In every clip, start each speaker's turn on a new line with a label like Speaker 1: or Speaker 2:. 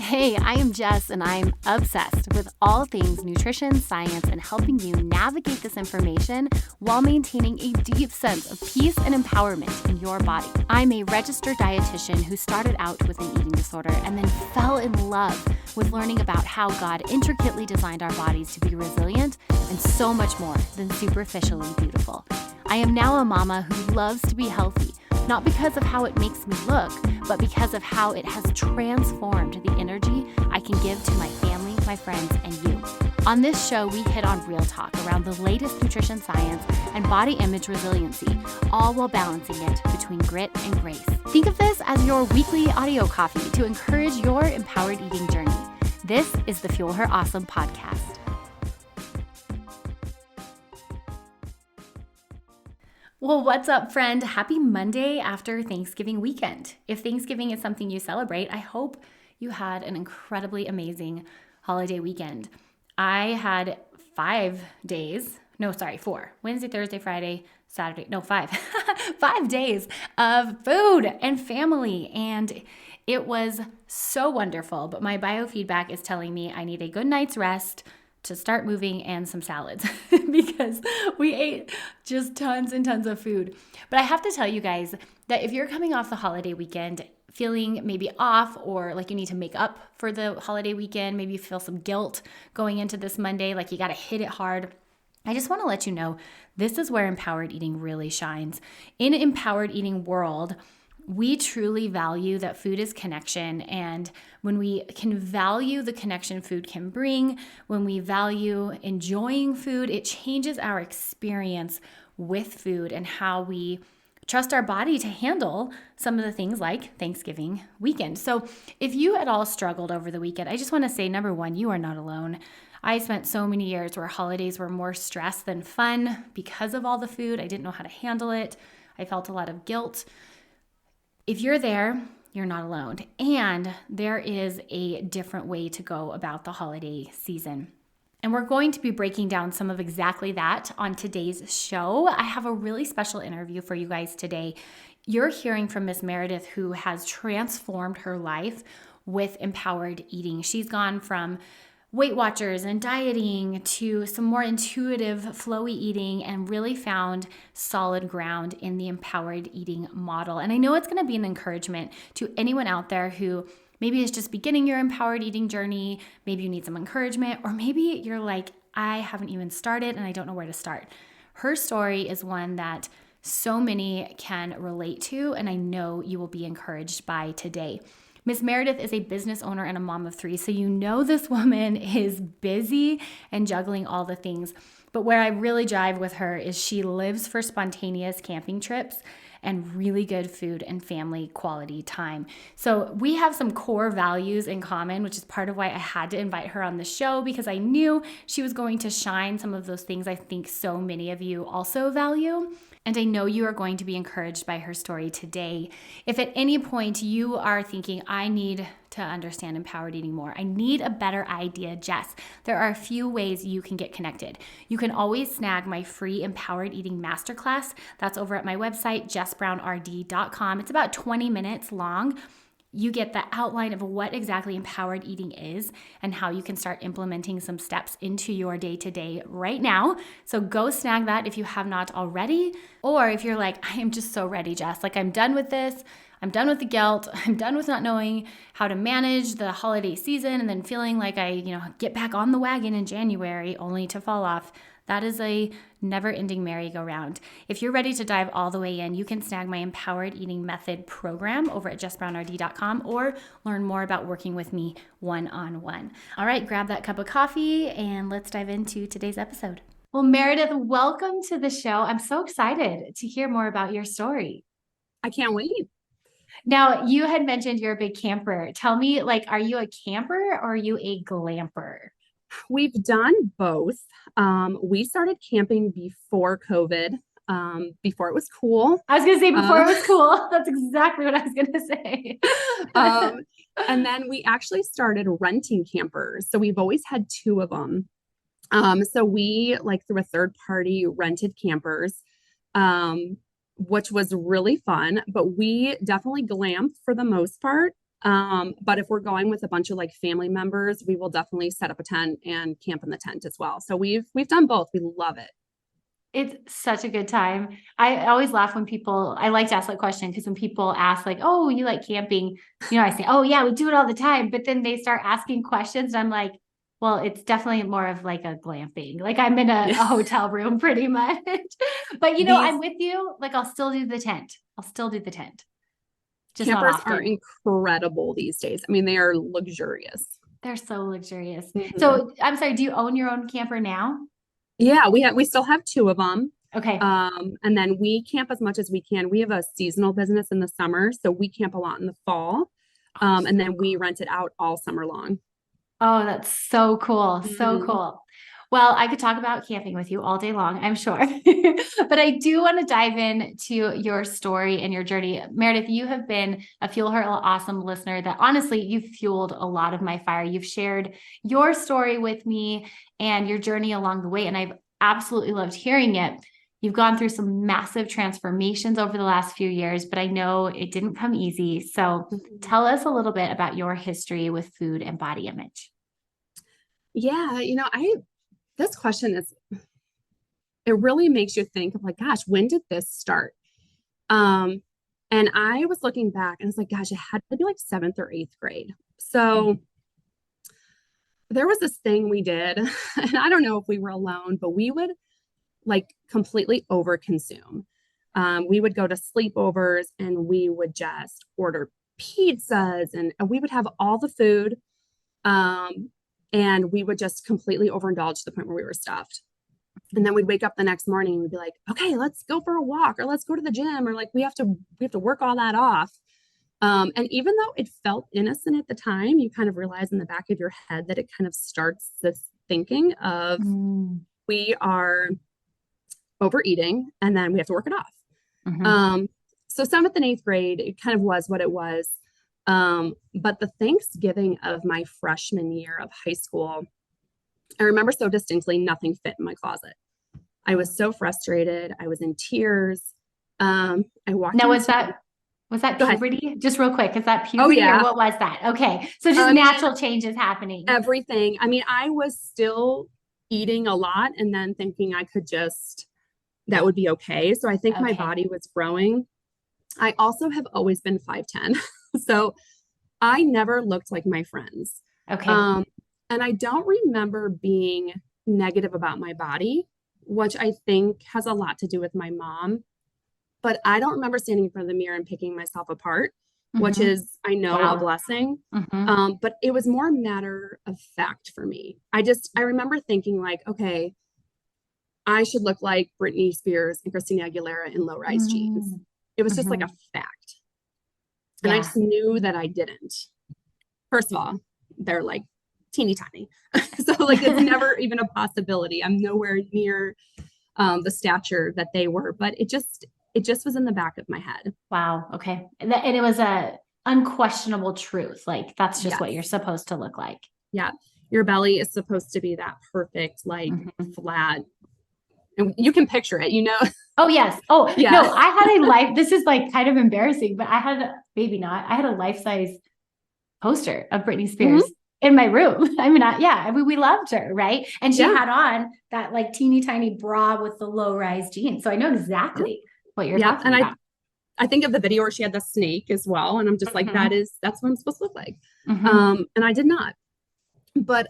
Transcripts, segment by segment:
Speaker 1: Hey, I am Jess, and I'm obsessed with all things nutrition, science, and helping you navigate this information while maintaining a deep sense of peace and empowerment in your body. I'm a registered dietitian who started out with an eating disorder and then fell in love with learning about how God intricately designed our bodies to be resilient and so much more than superficially beautiful. I am now a mama who loves to be healthy, not because of how it makes me look, but because of how it has transformed the energy I can give to my family, my friends, and you. On this show, we hit on real talk around the latest nutrition science and body image resiliency, all while balancing it between grit and grace. Think of this as your weekly audio coffee to encourage your empowered eating journey. This is the Fuel Her Awesome podcast. Well, what's up, friend? Happy Monday after Thanksgiving weekend. If Thanksgiving is something you celebrate, I hope you had an incredibly amazing holiday weekend. I had 4. Wednesday, Thursday, Friday, Saturday. No, 5. 5 days of food and family. And it was so wonderful. But my biofeedback is telling me I need a good night's rest to start moving and some salads because we ate just tons and tons of food. But I have to tell you guys that if you're coming off the holiday weekend feeling maybe off or like you need to make up for the holiday weekend, maybe you feel some guilt going into this Monday, like you got to hit it hard, I just want to let you know this is where empowered eating really shines. In an empowered eating world, we truly value that food is connection, and when we can value the connection food can bring, when we value enjoying food, it changes our experience with food and how we trust our body to handle some of the things like Thanksgiving weekend. So if you at all struggled over the weekend, I just want to say, number one, you are not alone. I spent so many years where holidays were more stress than fun because of all the food. I didn't know how to handle it. I felt a lot of guilt. If you're there, you're not alone. And there is a different way to go about the holiday season. And we're going to be breaking down some of exactly that on today's show. I have a really special interview for you guys today. You're hearing from Miss Meredith, who has transformed her life with empowered eating. She's gone from Weight Watchers and dieting to some more intuitive, flowy eating, and really found solid ground in the empowered eating model. And I know it's going to be an encouragement to anyone out there who maybe is just beginning your empowered eating journey. Maybe you need some encouragement, or maybe you're like, I haven't even started and I don't know where to start. Her story is one that so many can relate to, and I know you will be encouraged by today. Miss Meredith is a business owner and a mom of 3, so you know this woman is busy and juggling all the things. But where I really jive with her is she lives for spontaneous camping trips and really good food and family quality time. So we have some core values in common, which is part of why I had to invite her on the show, because I knew she was going to shine some of those things I think so many of you also value. And I know you are going to be encouraged by her story today. If at any point you are thinking, I need to understand empowered eating more, I need a better idea, Jess, there are a few ways you can get connected. You can always snag my free empowered eating masterclass. That's over at my website, jessbrownrd.com. It's about 20 minutes long. You get the outline of what exactly empowered eating is and how you can start implementing some steps into your day-to-day right now. So go snag that if you have not already. Or if you're like, I am just so ready, Jess. Like, I'm done with this. I'm done with the guilt. I'm done with not knowing how to manage the holiday season and then feeling like I, get back on the wagon in January only to fall off. That is a never-ending merry-go-round. If you're ready to dive all the way in, you can snag my Empowered Eating Method program over at jessbrownrd.com or learn more about working with me one-on-one. All right, grab that cup of coffee and let's dive into today's episode. Well, Meredith, welcome to the show. I'm so excited to hear more about your story.
Speaker 2: I can't wait.
Speaker 1: Now, you had mentioned you're a big camper. Tell me, are you a camper or are you a glamper?
Speaker 2: We've done both. We started camping before COVID, before it was cool.
Speaker 1: I was going to say before it was cool. That's exactly what I was going to say.
Speaker 2: And then we actually started renting campers. So we've always had 2 of them. So we, through a third party, rented campers, which was really fun. But we definitely glamped for the most part. But if we're going with a bunch of like family members, we will definitely set up a tent and camp in the tent as well. So we've done both. We love it.
Speaker 1: It's such a good time. I always laugh when I like to ask that question because when people ask like, oh, you like camping, I say, oh yeah, we do it all the time. But then they start asking questions and I'm like, well, it's definitely more of like a glamping. Like I'm in a hotel room pretty much. But I'm with you. Like I'll still do the tent. Just not
Speaker 2: Campers
Speaker 1: often.
Speaker 2: are incredible these days. I mean, they are luxurious.
Speaker 1: They're so luxurious.
Speaker 2: Mm-hmm.
Speaker 1: So I'm sorry, do you own your own camper now?
Speaker 2: Yeah, we still have two of them.
Speaker 1: Okay.
Speaker 2: And then we camp as much as we can. We have a seasonal business in the summer, so we camp a lot in the fall. And then we rent it out all summer long.
Speaker 1: Oh, that's so cool. So
Speaker 2: Mm-hmm.
Speaker 1: cool. Well, I could talk about camping with you all day long, I'm sure. But I do want to dive into your story and your journey. Meredith, you have been a Fuel Her Awesome listener that honestly, you've fueled a lot of my fire. You've shared your story with me and your journey along the way, and I've absolutely loved hearing it. You've gone through some massive transformations over the last few years, but I know it didn't come easy. So tell us a little bit about your history with food and body image.
Speaker 2: Yeah, this question it really makes you think of like, gosh, when did this start? And I was looking back and I was like, gosh, it had to be like 7th or 8th grade. So there was this thing we did, and I don't know if we were alone, but we would like completely overconsume. We would go to sleepovers and we would just order pizzas and we would have all the food. And we would just completely overindulge to the point where we were stuffed. And then we'd wake up the next morning and we'd be like, okay, let's go for a walk or let's go to the gym, or like we have to work all that off. And even though it felt innocent at the time, you kind of realize in the back of your head that it kind of starts this thinking of we are overeating and then we have to work it off. So 7th and 8th grade, it kind of was what it was. But the Thanksgiving of my freshman year of high school, I remember so distinctly, nothing fit in my closet. I was so frustrated. I was in tears. I walked.
Speaker 1: Now, was that puberty? Just real quick, is that puberty or what was that? Okay. So just natural changes happening.
Speaker 2: Everything. I mean, I was still eating a lot and then thinking that would be okay. So I think my body was growing. I also have always been 5'10". So I never looked like my friends.
Speaker 1: Okay.
Speaker 2: And I don't remember being negative about my body, which I think has a lot to do with my mom. But I don't remember standing in front of the mirror and picking myself apart, which is, I know, a blessing. But it was more matter of fact for me. I remember thinking like, okay, I should look like Britney Spears and Christina Aguilera in low-rise jeans. It was just like a fact. And I just knew that I didn't. First of all, they're like teeny tiny. So like it's never even a possibility. I'm nowhere near the stature that they were, but it just was in the back of my head.
Speaker 1: Wow. Okay. And it was a unquestionable truth. Like that's just what you're supposed to look like.
Speaker 2: Yeah. Your belly is supposed to be that perfect, like flat. And you can picture it,
Speaker 1: Oh, yes. Oh, yeah. No, I had this is like kind of embarrassing, but I had a life-size poster of Britney Spears in my room. I mean, we loved her, right? And she had on that like teeny tiny bra with the low-rise jeans. So I know exactly what you're talking about.
Speaker 2: I think of the video where she had the snake as well. And I'm just like, that's what I'm supposed to look like. And I did not. But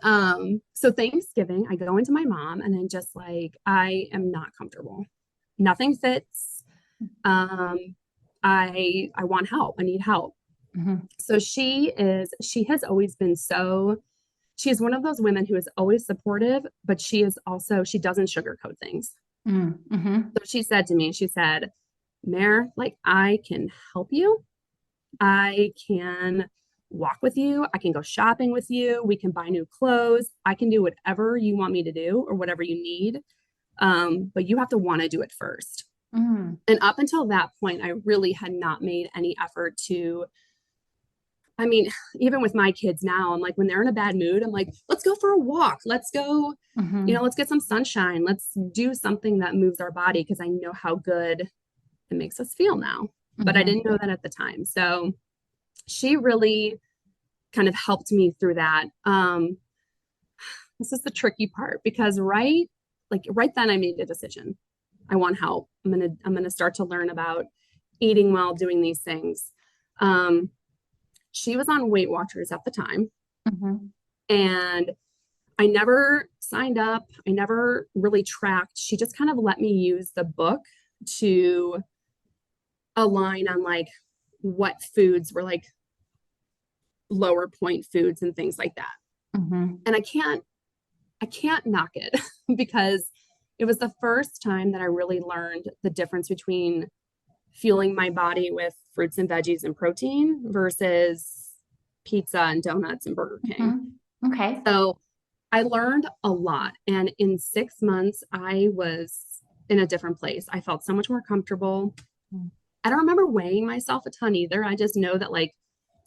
Speaker 2: so Thanksgiving, I go into my mom and I'm just like, I am not comfortable. Nothing fits. I want help. I need help. So she has always been she's one of those women who is always supportive, but she doesn't sugarcoat things. So she said to me, Mare, like I can help you. I can walk with you. I can go shopping with you. We can buy new clothes. I can do whatever you want me to do or whatever you need. But you have to want to do it first. And up until that point, I really had not made any effort even with my kids now, I'm like, when they're in a bad mood, I'm like, let's go for a walk. Let's go, let's get some sunshine. Let's do something that moves our body. Cause I know how good it makes us feel now, but I didn't know that at the time. So she really kind of helped me through that. This is the tricky part because right then I made a decision. I want help. I'm gonna start to learn about eating well, doing these things. She was on Weight Watchers at the time, and I never signed up. I never really tracked. She just kind of let me use the book to align on like what foods were like lower point foods and things like that. And I can't knock it because it was the first time that I really learned the difference between fueling my body with fruits and veggies and protein versus pizza and donuts and Burger King.
Speaker 1: Okay.
Speaker 2: So I learned a lot. And in 6 months, I was in a different place. I felt so much more comfortable. I don't remember weighing myself a ton either. I just know that like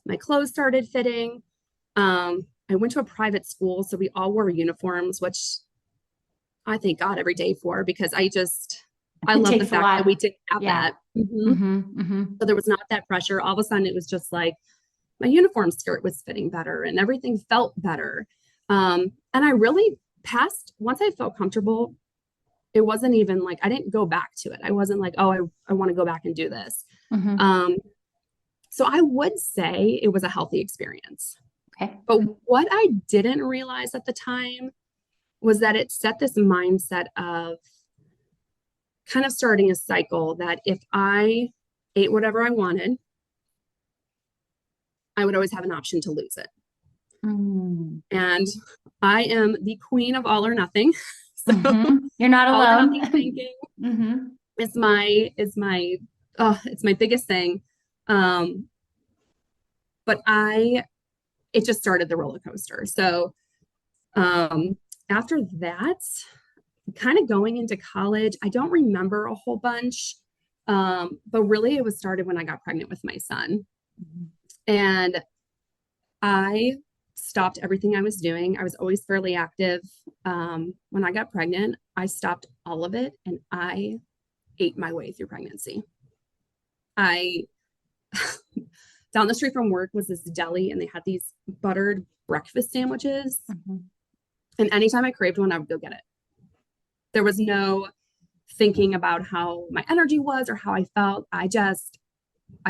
Speaker 2: my clothes started fitting. I went to a private school, so we all wore uniforms, which I thank God every day for, because I love the fact that we didn't have that. So there was not that pressure. All of a sudden it was just like my uniform skirt was fitting better and everything felt better. And I really once I felt comfortable, it wasn't even like, I didn't go back to it. I wasn't like, oh, I want to go back and do this. So I would say it was a healthy experience.
Speaker 1: Okay.
Speaker 2: But what I didn't realize at the time was that it set this mindset of kind of starting a cycle that if I ate whatever I wanted, I would always have an option to lose it. And I am the queen of all or nothing. So
Speaker 1: you're not alone.
Speaker 2: All or nothing thinking is it's my biggest thing. But it just started the roller coaster. So after that, kind of going into college, I don't remember a whole bunch, but really it was started when I got pregnant with my son. And I stopped everything I was doing. I was always fairly active. When I got pregnant, I stopped all of it and I ate my way through pregnancy. Down the street from work was this deli and they had these buttered breakfast sandwiches. And anytime I craved one, I would go get it. There was no thinking about how my energy was or how I felt. I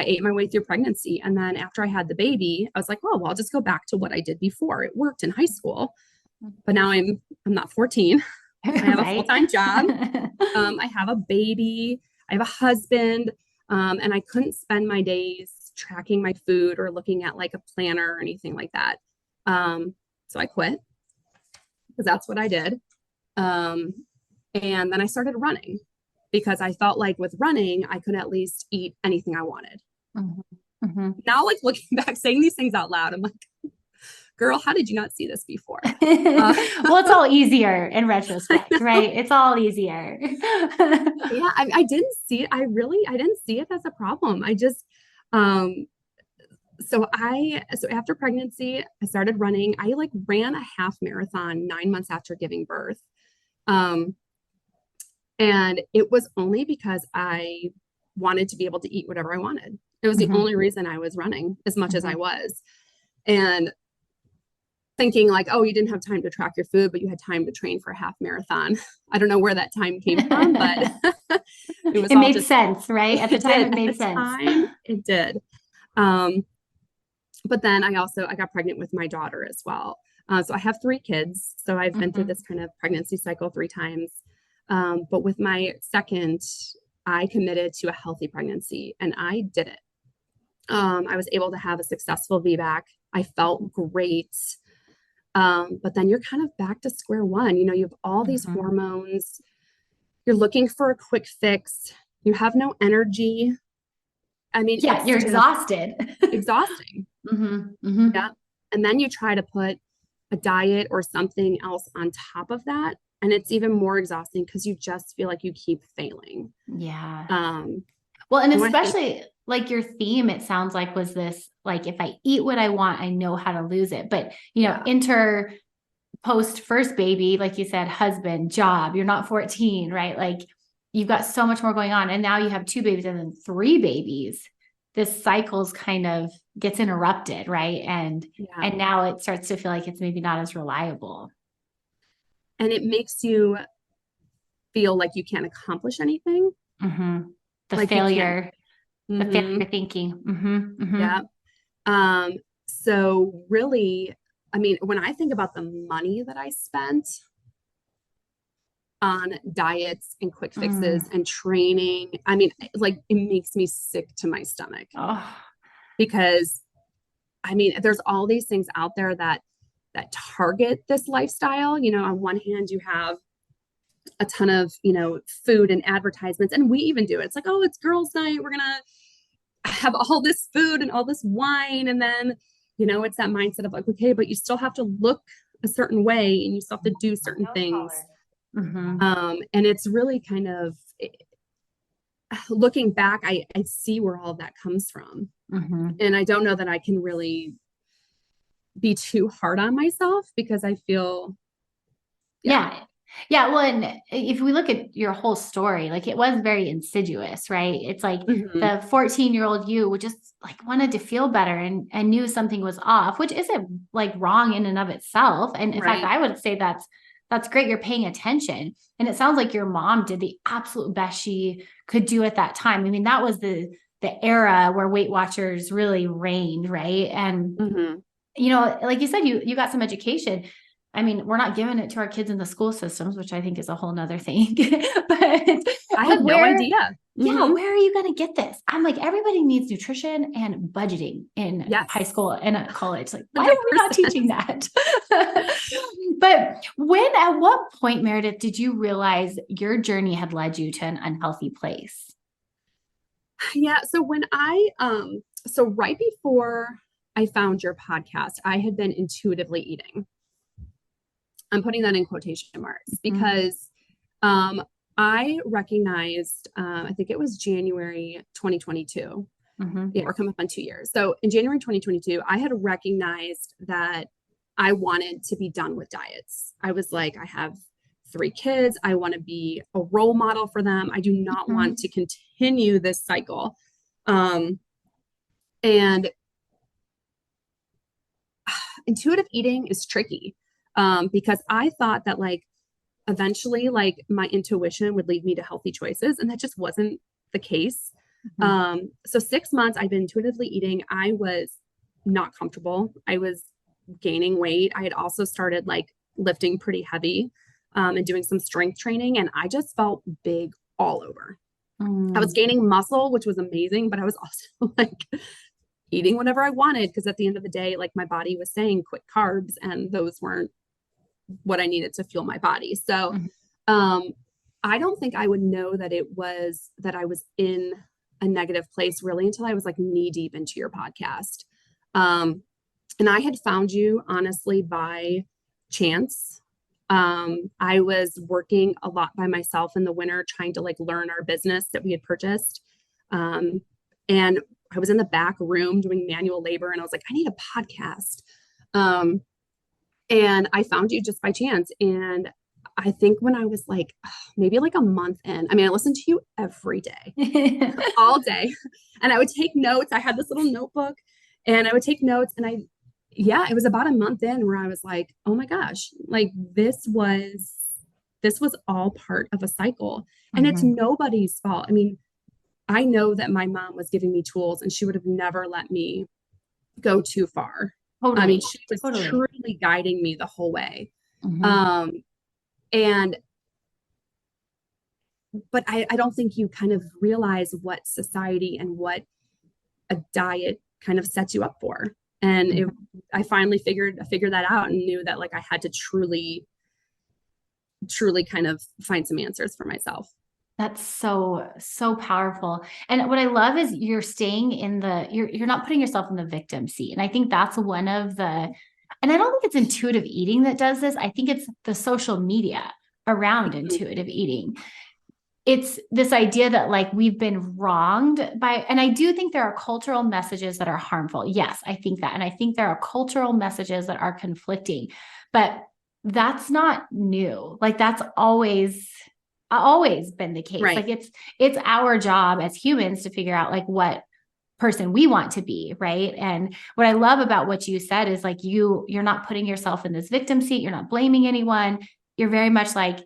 Speaker 2: ate my way through pregnancy. And then after I had the baby, I was like, well, I'll just go back to what I did before. It worked in high school, but now I'm not 14. I have a full-time job. I have a baby. I have a husband. And I couldn't spend my days tracking my food or looking at like a planner or anything like that. So I quit because that's what I did. And then I started running because I felt like with running, I could at least eat anything I wanted. Now, like looking back, saying these things out loud, I'm like, girl, how did you not see this before?
Speaker 1: Well, it's all easier in retrospect, right? It's all easier.
Speaker 2: Yeah, I didn't see it. I didn't see it as a problem. I just, so after pregnancy, I started running. I like ran a half marathon 9 months after giving birth. And it was only because I wanted to be able to eat whatever I wanted. It was the only reason I was running as much as I was. And thinking like, oh, you didn't have time to track your food, but you had time to train for a half marathon. I don't know where that time came from, but
Speaker 1: it made sense, right? At the time, it made sense.
Speaker 2: It did. But then I got pregnant with my daughter as well. So I have 3 kids. So I've been through this kind of pregnancy cycle 3 times. But with my second, I committed to a healthy pregnancy and I did it. I was able to have a successful VBAC. I felt great. But then you're kind of back to square one. You know, you have all these hormones. You're looking for a quick fix. You have no energy. I mean,
Speaker 1: yeah, you're exhausted.
Speaker 2: Exhausting. Yeah. And then you try to put a diet or something else on top of that. And it's even more exhausting because you just feel like you keep failing.
Speaker 1: Yeah. Well, and especially like your theme, it sounds like was this, like, if I eat what I want, I know how to lose it. But, you know, enter post first baby, like you said, husband, job, you're not 14, right? Like you've got so much more going on. And now you have 2 babies and then 3 babies. this cycle's kind of gets interrupted, right? And now it starts to feel like it's maybe not as reliable.
Speaker 2: And it makes you feel like you can't accomplish anything.
Speaker 1: Mm-hmm. The
Speaker 2: like
Speaker 1: failure, the
Speaker 2: mm-hmm.
Speaker 1: failure thinking. Mm-hmm. Mm-hmm.
Speaker 2: Yeah. So really, I mean, when I think about the money that I spent on diets and quick fixes and training, I mean, like it makes me sick to my stomach
Speaker 1: Oh.
Speaker 2: because I mean, there's all these things out there that target this lifestyle. You know, on one hand, you have a ton of, you know, food and advertisements, and we even do it. It's like, oh, it's girls' night. We're gonna have all this food and all this wine. And then, you know, it's that mindset of like, okay, but you still have to look a certain way and you still have to do certain things.
Speaker 1: Mm-hmm.
Speaker 2: And it's really kind of looking back, I see where all of that comes from.
Speaker 1: Mm-hmm.
Speaker 2: And I don't know that I can really be too hard on myself because I feel,
Speaker 1: Yeah. Yeah. Well, and if we look at your whole story, like it was very insidious, right? It's like
Speaker 2: mm-hmm.
Speaker 1: the 14-year-old you would just like wanted to feel better and knew something was off, which isn't like wrong in and of itself. And in fact, I would say that's great. You're paying attention. And it sounds like your mom did the absolute best she could do at that time. I mean, that was the era where Weight Watchers really reigned, right? And
Speaker 2: mm-hmm.
Speaker 1: you know, like you said, you got some education. I mean, we're not giving it to our kids in the school systems, which I think is a whole nother thing. But
Speaker 2: I had no idea.
Speaker 1: Yeah,
Speaker 2: mm-hmm.
Speaker 1: where are you going to get this? I'm like, everybody needs nutrition and budgeting in high school and at college. Like, why 100%. Are we not teaching that? But at what point, Meredith, did you realize your journey had led you to an unhealthy place?
Speaker 2: Yeah. So when so right before I found your podcast, I had been intuitively eating. I'm putting that in quotation marks because I recognized, I think it was January 2022. Yeah, we're coming up on 2 years. So in January 2022, I had recognized that I wanted to be done with diets. I was like, I have 3 kids. I want to be a role model for them. I do not want to continue this cycle. And intuitive eating is tricky because I thought that like eventually like my intuition would lead me to healthy choices, and that just wasn't the case. So 6 months I've been intuitively eating. I was not comfortable. I was gaining weight. I had also started like lifting pretty heavy and doing some strength training, and I just felt big all over. I was gaining muscle, which was amazing, but I was also like eating whatever I wanted because at the end of the day, like my body was saying quick carbs, and those weren't what I needed to fuel my body. So I don't think I would know that I was in a negative place really until I was like knee deep into your podcast. And I had found you honestly by chance. I was working a lot by myself in the winter, trying to like learn our business that we had purchased. And I was in the back room doing manual labor, and I was like, I need a podcast. And I found you just by chance. And I think when I was like, maybe like a month in, I mean, I listened to you every day, all day. And I would take notes. I had this little notebook and I would take notes. And it was about a month in where I was like, oh my gosh, like this was all part of a cycle. And it's nobody's fault. I mean, I know that my mom was giving me tools and she would have never let me go too far.
Speaker 1: Totally.
Speaker 2: I mean, she was truly guiding me the whole way. But I don't think you kind of realize what society and what a diet kind of sets you up for. And I finally figured that out and knew that like I had to truly kind of find some answers for myself.
Speaker 1: That's so powerful. And what I love is you're staying in you're not putting yourself in the victim seat. And I think that's one of and I don't think it's intuitive eating that does this. I think it's the social media around intuitive eating. It's this idea that like we've been wronged and I do think there are cultural messages that are harmful. Yes, I think that. And I think there are cultural messages that are conflicting, but that's not new. Like that's always been the case. Right. Like it's our job as humans to figure out like what person we want to be, right? And what I love about what you said is like you're not putting yourself in this victim seat, you're not blaming anyone. You're very much like,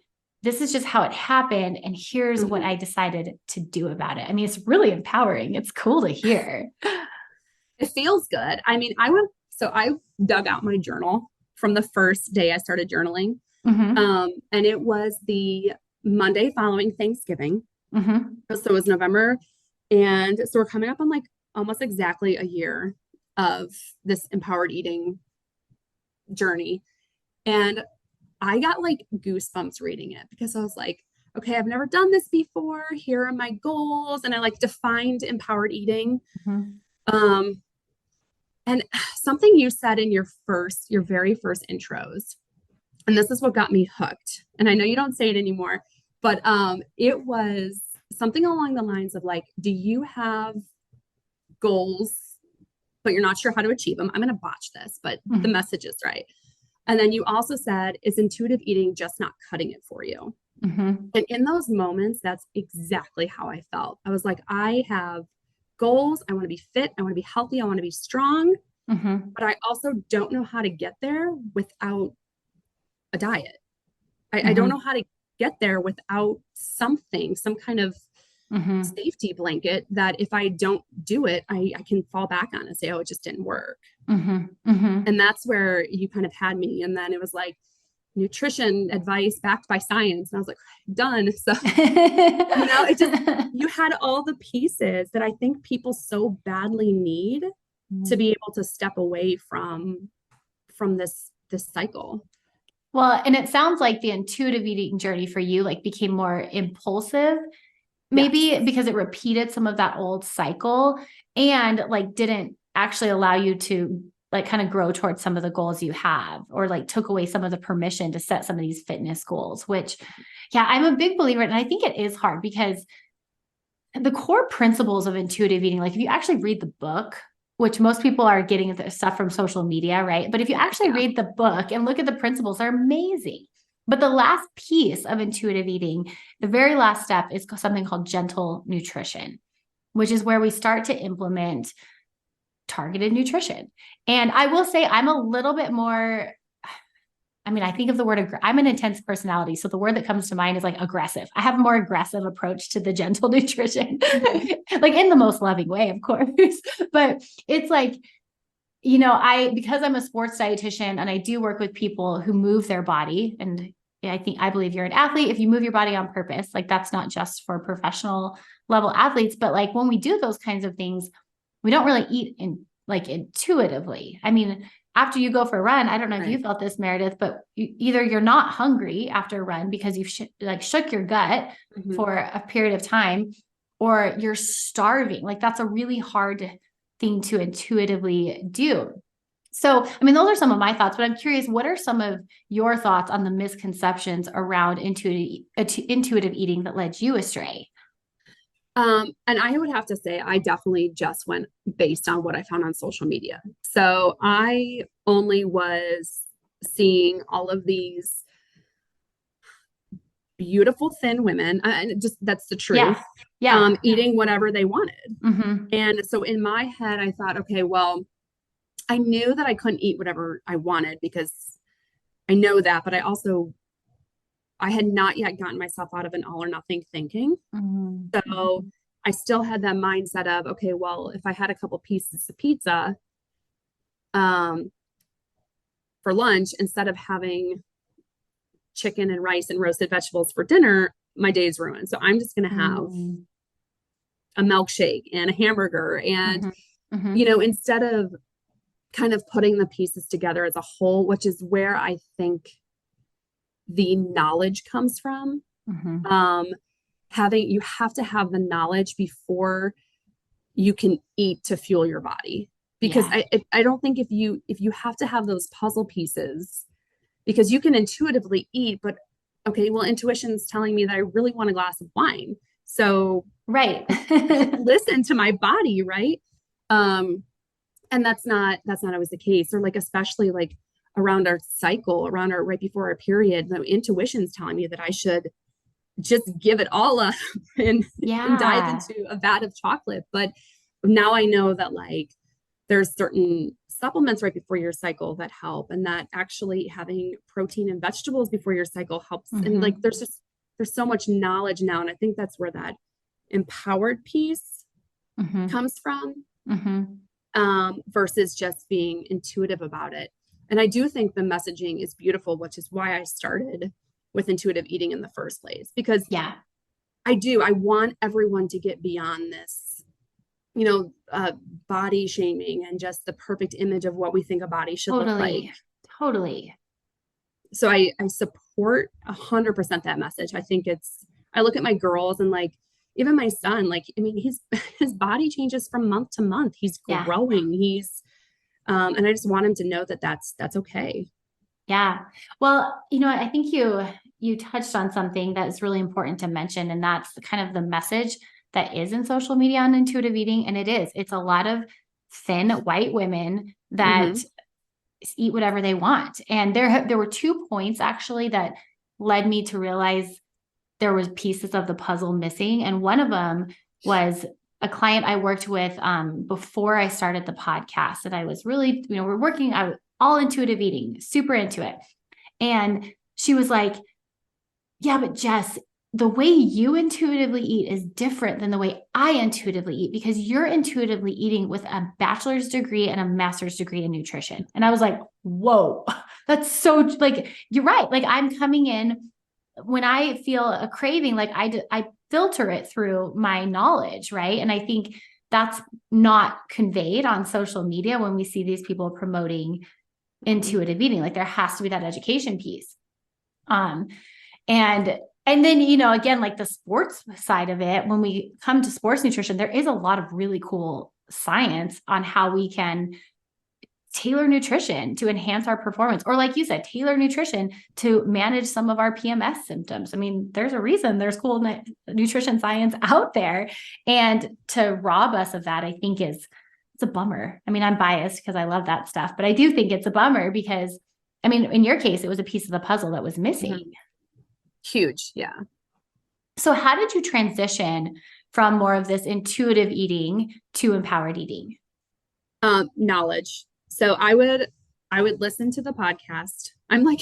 Speaker 1: this is just how it happened, and here's what I decided to do about it. I mean, it's really empowering. It's cool to hear.
Speaker 2: It feels good. I mean, I dug out my journal from the first day I started journaling. And it was the Monday following Thanksgiving. So it was November. And so we're coming up on like almost exactly a year of this empowered eating journey. And I got like goosebumps reading it because I was like, okay, I've never done this before. Here are my goals. And I like defined empowered eating. And something you said in your very first intros, and this is what got me hooked. And I know you don't say it anymore, but it was something along the lines of like, do you have goals, but you're not sure how to achieve them? I'm going to botch this, but the message is right. And then you also said, is intuitive eating just not cutting it for you? And in those moments, that's exactly how I felt. I was like, I have goals. I want to be fit. I want to be healthy. I want to be strong. But I also don't know how to get there without a diet. I don't know how to get there without some kind of safety blanket that if I don't do it, I can fall back on and say, oh, it just didn't work. And that's where you kind of had me. And then it was like nutrition advice backed by science. And I was like, done. So, it just, you had all the pieces that I think people so badly need to be able to step away from this cycle.
Speaker 1: Well, and it sounds like the intuitive eating journey for you like became more impulsive, maybe because it repeated some of that old cycle and like didn't actually allow you to like kind of grow towards some of the goals you have, or like took away some of the permission to set some of these fitness goals, which, yeah, I'm a big believer. And I think it is hard because the core principles of intuitive eating, like if you actually read the book, which most people are getting the stuff from social media, right? But if you actually read the book and look at the principles, they're amazing. But the last piece of intuitive eating, the very last step, is something called gentle nutrition, which is where we start to implement targeted nutrition. And I will say I'm a little bit more, I mean, I think of the word, I'm an intense personality. So the word that comes to mind is like aggressive. I have a more aggressive approach to the gentle nutrition, like in the most loving way, of course. But it's like, because I'm a sports dietitian and I do work with people who move their body. And I believe you're an athlete. If you move your body on purpose, like that's not just for professional level athletes, but like when we do those kinds of things, we don't really eat intuitively. I mean, after you go for a run, I don't know if you felt this, Meredith, but either you're not hungry after a run because you've shook your gut for a period of time, or you're starving. Like that's a really hard thing to intuitively do. So, I mean, those are some of my thoughts, but I'm curious, what are some of your thoughts on the misconceptions around intuitive eating that led you astray?
Speaker 2: And I would have to say, I definitely just went based on what I found on social media. So I only was seeing all of these beautiful, thin women, and just that's the truth, eating whatever they wanted. And so in my head, I thought, okay, well, I knew that I couldn't eat whatever I wanted because I know that, but I had not yet gotten myself out of an all or nothing thinking. So I still had that mindset of, okay, well, if I had a couple pieces of pizza for lunch, instead of having chicken and rice and roasted vegetables for dinner, my day's ruined. So I'm just going to have a milkshake and a hamburger. And, instead of kind of putting the pieces together as a whole, which is where I think the knowledge comes from. You have to have the knowledge before you can eat to fuel your body, because I don't think if you have to have those puzzle pieces, because you can intuitively eat, but okay, well, intuition's telling me that I really want a glass of wine. So listen to my body. Right. And that's not always the case, or like, especially like around our cycle, right before our period, the intuition's telling me that I should just give it all up and dive into a vat of chocolate. But now I know that like there's certain supplements right before your cycle that help, and that actually having protein and vegetables before your cycle helps. And like there's so much knowledge now, and I think that's where that empowered piece comes from, versus just being intuitive about it. And I do think the messaging is beautiful, which is why I started with intuitive eating in the first place, because I want everyone to get beyond this, body shaming and just the perfect image of what we think a body should look like.
Speaker 1: Totally.
Speaker 2: So I support 100% that message. I look at my girls and like, even my son, like, I mean, his body changes from month to month. He's growing. And I just want him to know that that's okay.
Speaker 1: Yeah. Well, I think you touched on something that is really important to mention, and that's kind of the message that is in social media on intuitive eating. And it's a lot of thin white women that eat whatever they want. And there were 2 points actually that led me to realize there was pieces of the puzzle missing. And one of them was a client I worked with before I started the podcast. And I was really, we're working, I was all intuitive eating, super into it. And she was like, yeah, but Jess, the way you intuitively eat is different than the way I intuitively eat, because you're intuitively eating with a bachelor's degree and a master's degree in nutrition. And I was like, whoa, that's so like, you're right. Like I'm coming in when I feel a craving, like I filter it through my knowledge. Right. And I think that's not conveyed on social media when we see these people promoting intuitive eating. Like there has to be that education piece. And then, again, like the sports side of it, when we come to sports nutrition, there is a lot of really cool science on how we can tailor nutrition to enhance our performance. Or like you said, tailor nutrition to manage some of our PMS symptoms. I mean, there's a reason there's cool nutrition science out there. And to rob us of that, I think it's a bummer. I mean, I'm biased because I love that stuff, but I do think it's a bummer because, I mean, in your case, it was a piece of the puzzle that was missing.
Speaker 2: Huge. Yeah.
Speaker 1: So how did you transition from more of this intuitive eating to empowered eating?
Speaker 2: Knowledge. So I would listen to the podcast. I'm like,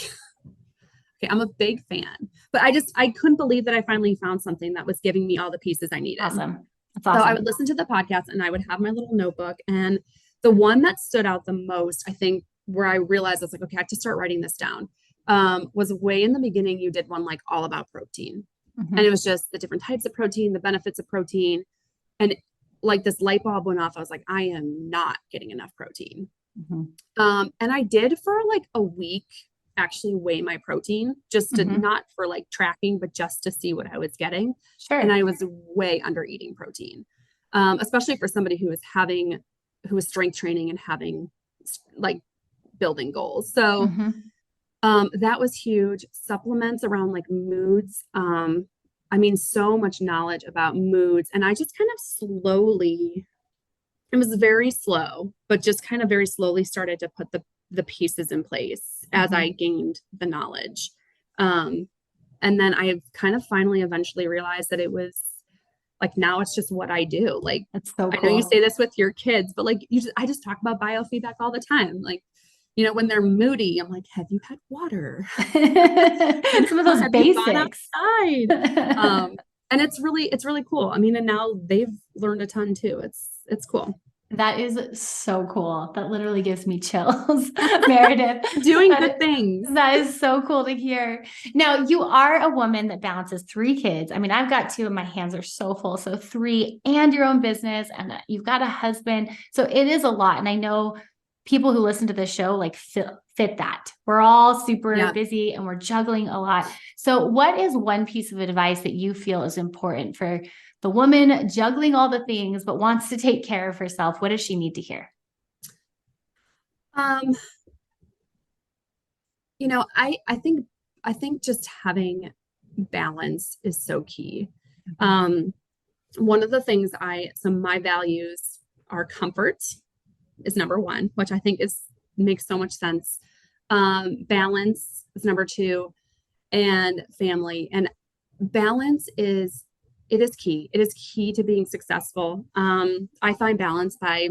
Speaker 2: okay, I'm a big fan, but I couldn't believe that I finally found something that was giving me all the pieces I needed.
Speaker 1: Awesome. That's awesome.
Speaker 2: So I would listen to the podcast and I would have my little notebook, and the one that stood out the most, I think, where I realized I was like, okay, I have to start writing this down. Was way in the beginning, you did one like all about protein. And it was just the different types of protein, the benefits of protein. And like this light bulb went off. I was like, I am not getting enough protein. And I did for like a week actually weigh my protein, just to not for like tracking, but just to see what I was getting.
Speaker 1: Sure.
Speaker 2: And I was way under eating protein, especially for somebody who was strength training and having like building goals. So that was huge. Supplements around like moods. I mean, so much knowledge about moods. And I just kind of slowly, it was very slow, but just kind of very slowly started to put the pieces in place as I gained the knowledge. And then I kind of finally eventually realized that it was like, now it's just what I do. Like,
Speaker 1: that's so cool.
Speaker 2: I know you say this with your kids, but like, I just talk about biofeedback all the time. Like, when they're moody, I'm like, have you had water?
Speaker 1: Some of those basics.
Speaker 2: Outside? And it's really cool. I mean, and now they've learned a ton too. It's cool.
Speaker 1: That is so cool. That literally gives me chills, Meredith.
Speaker 2: Doing good things.
Speaker 1: That is so cool to hear. Now, you are a woman that balances 3 kids. I mean, I've got 2 and my hands are so full. So 3 and your own business, and you've got a husband. So it is a lot. And I know people who listen to this show like fit that. We're all super busy and we're juggling a lot. So what is one piece of advice that you feel is important for the woman juggling all the things, but wants to take care of herself? What does she need to hear?
Speaker 2: I think just having balance is so key. One of the things my values are comfort is number 1, which I think makes so much sense. Balance is number 2, and family. And balance is it is key. It is key to being successful. I find balance by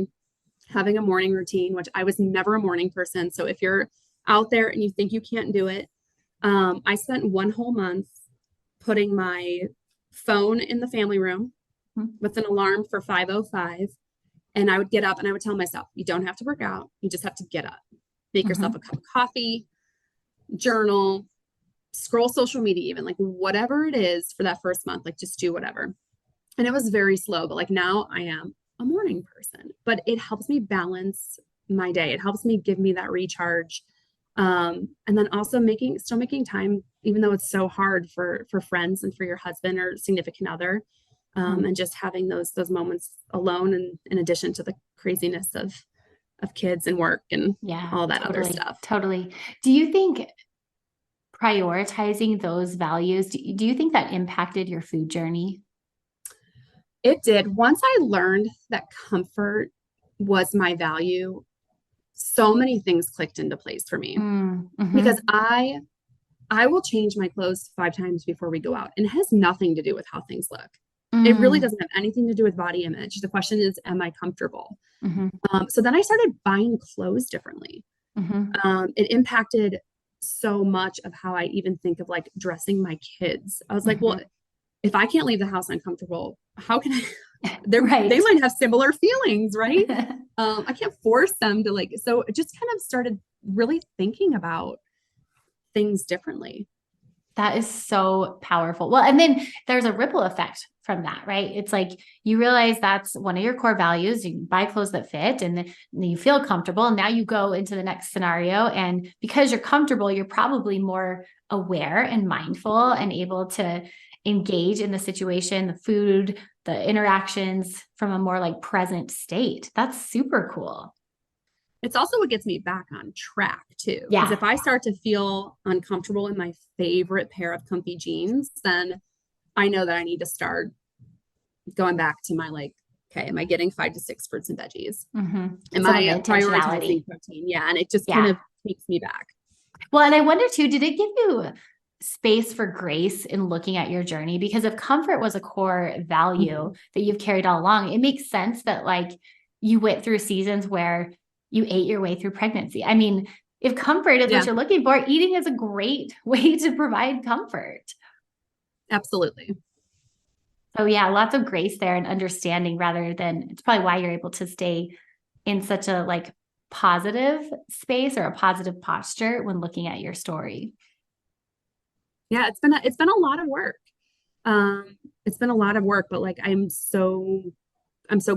Speaker 2: having a morning routine, which I was never a morning person. So if you're out there and you think you can't do it, I spent one whole month putting my phone in the family room with an alarm for 5:05. And I would get up and I would tell myself, you don't have to work out. You just have to get up, make yourself a cup of coffee, journal, scroll social media, even like whatever it is for that first month, like just do whatever. And it was very slow, but like now I am a morning person, but it helps me balance my day. It helps me give me that recharge. And then also still making time, even though it's so hard for friends and for your husband or significant other, and just having those moments alone, and in addition to the craziness of kids and work and all that other stuff.
Speaker 1: Totally. Do you think prioritizing those values, do you think that impacted your food journey?
Speaker 2: It did. Once I learned that comfort was my value, so many things clicked into place for me. Because I will change my clothes 5 times before we go out, and it has nothing to do with how things look. It really doesn't have anything to do with body image. The question is, am I comfortable? So then I started buying clothes differently. It impacted so much of how I even think of like dressing my kids. I was like, well, if I can't leave the house uncomfortable, how can I? They might have similar feelings, right? I can't force them to like, so it just kind of started really thinking about things differently.
Speaker 1: That is so powerful. Well, and then there's a ripple effect from that, right? It's like you realize that's one of your core values. You buy clothes that fit and then you feel comfortable. And now you go into the next scenario. And because you're comfortable, you're probably more aware and mindful and able to engage in the situation, the food, the interactions from a more like present state. That's super cool.
Speaker 2: It's also what gets me back on track too. Because if I start to feel uncomfortable in my favorite pair of comfy jeans, then I know that I need to start going back to my like, okay, am I getting 5 to 6 fruits and veggies? Am I prioritizing protein? Yeah. And it just kind of takes me back.
Speaker 1: Well, and I wonder too, did it give you space for grace in looking at your journey? Because if comfort was a core value that you've carried all along, it makes sense that like you went through seasons where you ate your way through pregnancy. I mean, if comfort is what you're looking for, eating is a great way to provide comfort.
Speaker 2: Absolutely.
Speaker 1: So yeah, lots of grace there and understanding, rather than, it's probably why you're able to stay in such a like positive space or a positive posture when looking at your story.
Speaker 2: Yeah, it's been a lot of work. It's been a lot of work, but like I'm so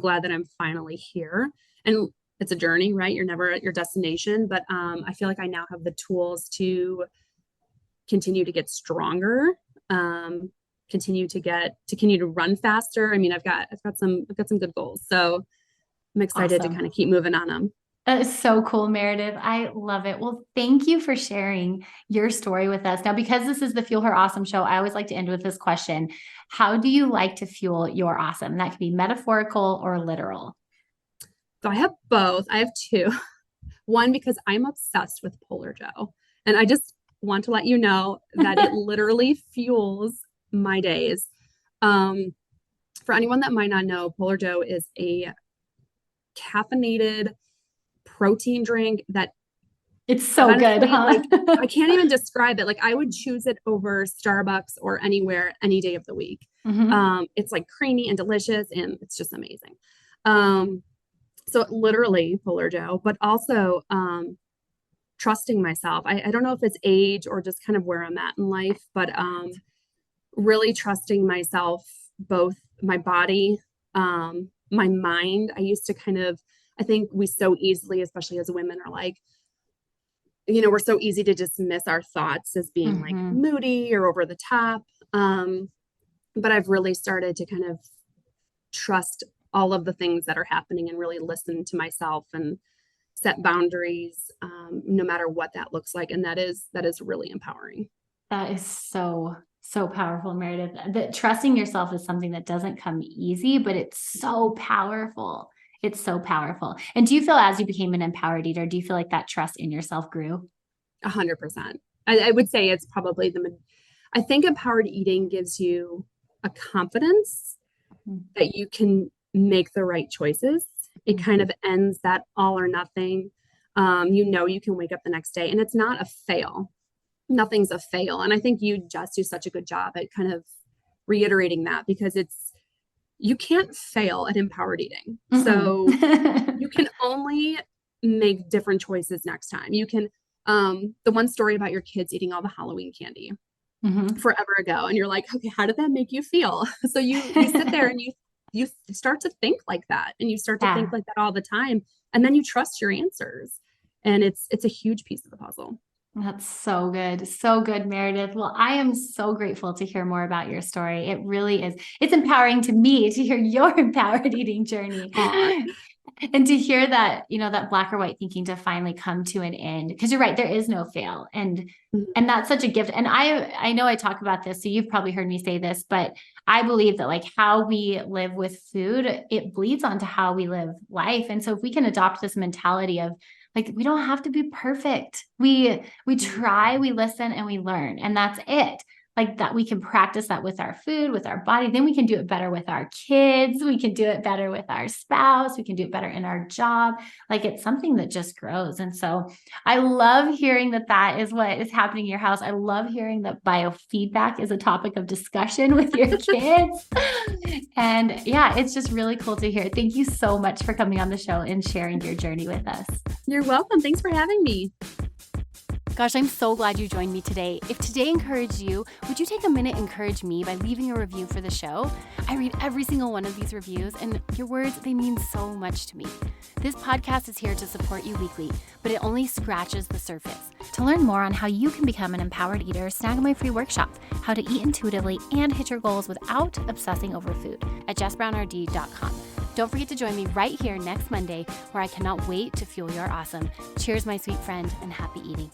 Speaker 2: glad that I'm finally here. And it's a journey, right? You're never at your destination, but I feel like I now have the tools to continue to get stronger, continue to run faster. I mean, I've got some good goals, so I'm excited to kind of keep moving on them.
Speaker 1: That is so cool, Meredith. I love it. Well, thank you for sharing your story with us. Now, because this is the Fuel Her Awesome show, I always like to end with this question. How do you like to fuel your awesome? That could be metaphorical or literal.
Speaker 2: So I have both. I have 2. One, because I'm obsessed with Polar Joe. And I just want to let you know that it literally fuels my days. For anyone that might not know, Polar Joe is a caffeinated protein drink that
Speaker 1: it's so good, huh?
Speaker 2: Like, I can't even describe it. Like I would choose it over Starbucks or anywhere, any day of the week. It's like creamy and delicious, and it's just amazing. So literally Polar Joe, but also trusting myself. I don't know if it's age or just kind of where I'm at in life, but really trusting myself, both my body, my mind. I used to I think we so easily, especially as women, are like, we're so easy to dismiss our thoughts as being like moody or over the top. But I've really started to kind of trust all of the things that are happening and really listen to myself and set boundaries, no matter what that looks like. And that is really empowering.
Speaker 1: That is so powerful, Meredith. That trusting yourself is something that doesn't come easy, but it's so powerful. It's so powerful. And do you feel, as you became an empowered eater, do you feel like that trust in yourself grew?
Speaker 2: 100%. I would say it's probably I think empowered eating gives you a confidence that you can make the right choices. It kind of ends that all or nothing. You can wake up the next day and it's not a fail. Nothing's a fail. And I think you just do such a good job at kind of reiterating that, because you can't fail at empowered eating. So you can only make different choices next time. You can, the one story about your kids eating all the Halloween candy forever ago, and you're like, okay, how did that make you feel? So you sit there and you start to think like that, and you start to think like that all the time, and then you trust your answers, and it's a huge piece of the puzzle.
Speaker 1: That's so good. So good, Meredith. Well, I am so grateful to hear more about your story. It really is. It's empowering to me to hear your empowered eating journey. And to hear that, that black or white thinking to finally come to an end, because you're right, there is no fail. And that's such a gift. And I know I talk about this, so you've probably heard me say this, but I believe that like how we live with food, it bleeds onto how we live life. And so if we can adopt this mentality of like, we don't have to be perfect. We try, we listen, and we learn, and that's it. Like that, we can practice that with our food, with our body. Then we can do it better with our kids. We can do it better with our spouse. We can do it better in our job. Like it's something that just grows. And so I love hearing that is what is happening in your house. I love hearing that biofeedback is a topic of discussion with your kids. And yeah, it's just really cool to hear. Thank you so much for coming on the show and sharing your journey with us.
Speaker 2: You're welcome. Thanks for having me.
Speaker 1: Gosh, I'm so glad you joined me today. If today encouraged you, would you take a minute and encourage me by leaving a review for the show? I read every single one of these reviews, and your words, they mean so much to me. This podcast is here to support you weekly, but it only scratches the surface. To learn more on how you can become an empowered eater, snag my free workshop, How to Eat Intuitively and Hit Your Goals Without Obsessing Over Food, at jessbrownrd.com. Don't forget to join me right here next Monday, where I cannot wait to fuel your awesome. Cheers, my sweet friend, and happy eating.